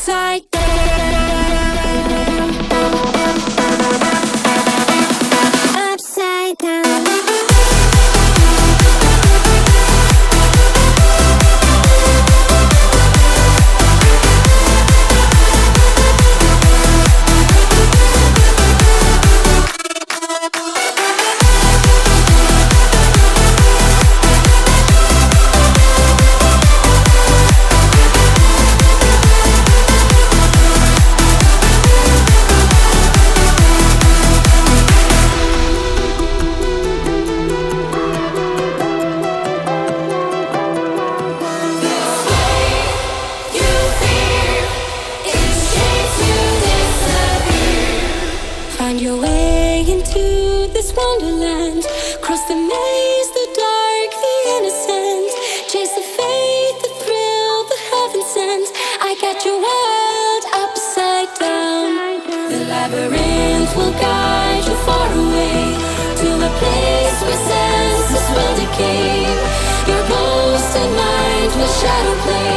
upside down. Upside down. Find your way into this wonderland. Cross the maze, the dark, the innocent. Chase the faith, the thrill, the heaven sent. I got your world upside down. The labyrinth will guide you far away to a place where senses will decay. Your ghost and mind will shadow play.